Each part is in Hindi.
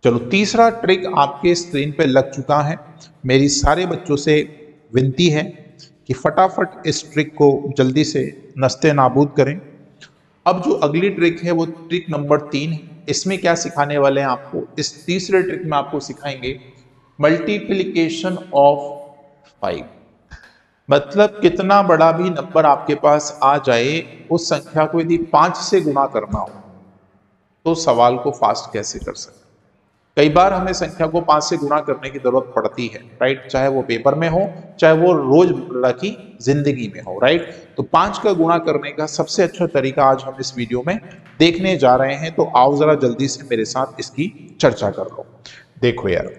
चलो तीसरा ट्रिक आपके स्क्रीन पे लग चुका है। मेरी सारे बच्चों से विनती है कि फटाफट इस ट्रिक को जल्दी से नस्ते नाबूद करें। अब जो अगली ट्रिक है वो ट्रिक नंबर 3 है। इसमें क्या सिखाने वाले हैं आपको, इस तीसरे ट्रिक में आपको सिखाएंगे मल्टीप्लिकेशन ऑफ 5। मतलब कितना बड़ा भी नंबर आपके पास आ जाए, उस संख्या को यदि 5 से गुणा करना हो तो सवाल को फास्ट कैसे कर सकते। कई बार हमें संख्या को 5 से गुणा करने की जरूरत पड़ती है, राइट, चाहे वो पेपर में हो चाहे वो रोजमर्रा की जिंदगी में हो, राइट। तो 5 का गुणा करने का सबसे अच्छा तरीका आज हम इस वीडियो में देखने जा रहे हैं। तो आओ जरा जल्दी से मेरे साथ इसकी चर्चा कर लो। देखो यार,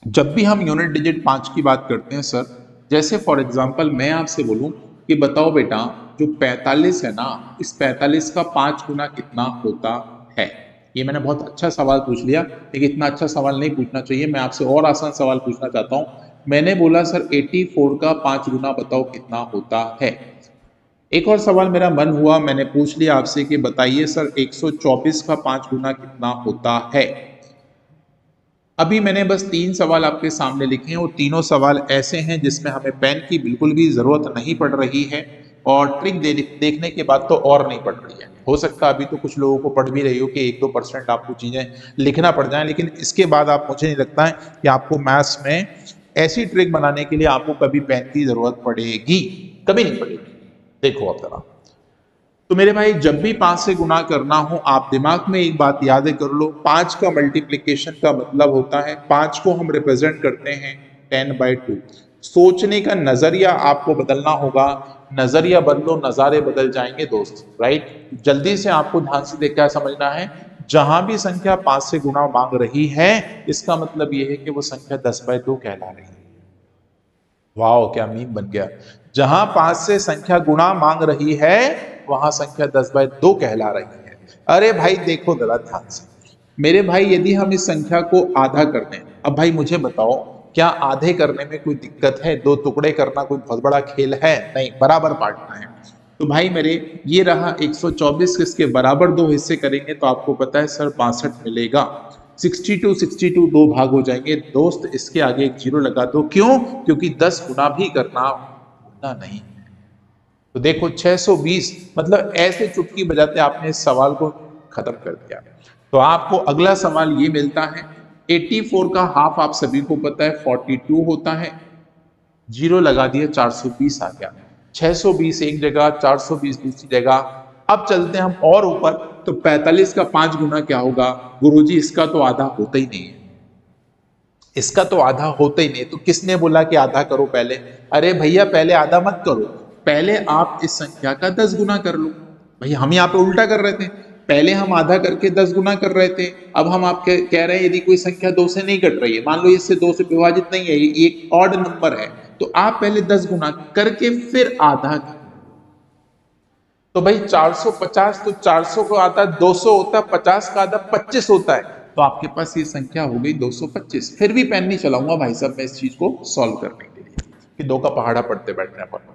जब भी हम यूनिट डिजिट 5 की बात करते हैं सर, जैसे फॉर एग्जाम्पल मैं आपसे बोलूं कि बताओ बेटा जो 45 है ना, इस 45 का 5 गुना कितना होता है। ये मैंने बहुत अच्छा सवाल पूछ लिया, लेकिन इतना अच्छा सवाल नहीं पूछना चाहिए। मैं आपसे और आसान सवाल पूछना चाहता हूं। मैंने बोला सर 84 का 5 गुना बताओ कितना होता है। एक और सवाल मेरा मन हुआ, मैंने पूछ लिया आपसे कि बताइए सर 124 का 5 गुना कितना होता है। अभी मैंने बस 3 सवाल आपके सामने लिखे हैं और तीनों सवाल ऐसे हैं जिसमें हमें पेन की बिल्कुल भी जरूरत नहीं पड़ रही है, और ट्रिक देखने के बाद तो और नहीं पड़ रही है। हो सकता है अभी तो कुछ लोगों को पढ़ भी रही हो कि 1-2% आपको चीजें लिखना पड़ जाए, लेकिन इसके बाद आप, मुझे नहीं लगता है कि आपको मैथ्स में ऐसी ट्रिक बनाने के लिए आपको कभी पेन की जरूरत पड़ेगी, कभी नहीं पड़ेगी। देखो आप जरा, तो मेरे भाई जब भी 5 से गुणा करना हो, आप दिमाग में एक बात याद कर लो, 5 का मल्टीप्लिकेशन का मतलब होता है, 5 को हम रिप्रेजेंट करते हैं 10/2। सोचने का नजरिया आपको बदलना होगा, नजरिया बदलो नजारे बदल जाएंगे दोस्त, राइट। जल्दी से आपको ध्यान से देख क्या समझना है, जहां भी संख्या 5 से गुणा मांग रही है, इसका मतलब यह है कि वो संख्या 10/2 कहला रही है। वाह, क्या मीम बन गया। जहां 5 से संख्या गुणा मांग रही है, वहां संख्या 10/2 कहला रही है। अरे भाई देखो जरा ध्यान से मेरे भाई, यदि हम इस संख्या को आधा कर दें, अब भाई मुझे बताओ क्या आधे करने में कोई दिक्कत है? 2 टुकड़े करना कोई बहुत बड़ा खेल है? नहीं, बराबर बांटना है। तो भाई मेरे ये रहा 124, इसके बराबर 2 हिस्से करेंगे तो आपको पता है सर 62 मिलेगा। 62 2 भाग हो जाएंगे दोस्त, इसके आगे एक 0 लगा दो। क्यों? क्योंकि 10 गुना भी करना भूलना नहीं। तो देखो 620, मतलब ऐसे चुटकी बजाते आपने इस सवाल को खत्म कर दिया। तो आपको अगला सवाल ये मिलता है, 84 का हाफ आप सभी को पता है 42 होता है, 0 लगा दिया, 420 आ गया। 620 एक जगह, 420 दूसरी जगह। अब चलते हैं हम और ऊपर, तो 45 का 5 गुना क्या होगा? गुरुजी इसका तो आधा होता ही नहीं है, इसका तो आधा होता ही नहीं। तो किसने बोला कि आधा करो पहले? अरे भैया पहले आधा मत करो, पहले आप इस संख्या का 10 गुना कर लो। भैया हम यहाँ पे उल्टा कर रहे थे, पहले हम आधा करके 10 गुना कर रहे थे, अब हम आप कह रहे हैं यदि कोई संख्या 2 से नहीं कट रही है, मान लो इससे 2 से विभाजित नहीं है, ये एक ऑड नंबर है, तो आप पहले 10 गुना करके फिर आधा। तो भाई 450, तो 400 को आता 200 होता है, 50 का आधा 25 होता है, तो आपके पास ये संख्या हो गई 225। फिर भी पेन नहीं चलाऊंगा भाई साहब मैं इस चीज को सॉल्व करने के लिए, कि 2 का पहाड़ा पढ़ते बैठने पर।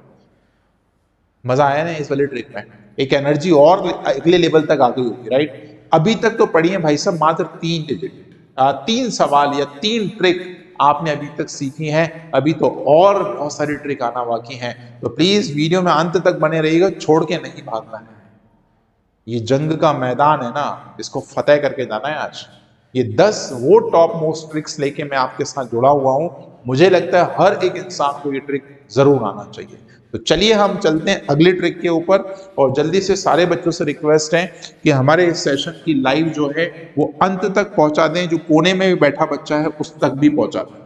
मजा आया ना इस वाले ट्रिक में? एक एनर्जी और अगले लेवल तक आ गई होगी, राइट। अभी तक तो पढ़िए भाई साहब मात्र 3 डिजिट, 3 सवाल या 3 ट्रिक आपने अभी तक सीखी हैं, अभी तो और बहुत सारी ट्रिक आना बाकी हैं। तो प्लीज वीडियो में अंत तक बने रहिएगा, छोड़ के नहीं भागना है। ये जंग का मैदान है ना, इसको फतेह करके जाना है आज। ये 10 वो टॉप मोस्ट ट्रिक्स लेके मैं आपके साथ जुड़ा हुआ हूं। मुझे लगता है हर एक इंसान को ये ट्रिक जरूर आना चाहिए। तो चलिए हम चलते हैं अगली ट्रिक के ऊपर, और जल्दी से सारे बच्चों से रिक्वेस्ट है कि हमारे इस सेशन की लाइव जो है वो अंत तक पहुंचा दें, जो कोने में भी बैठा बच्चा है उस तक भी पहुंचा दें।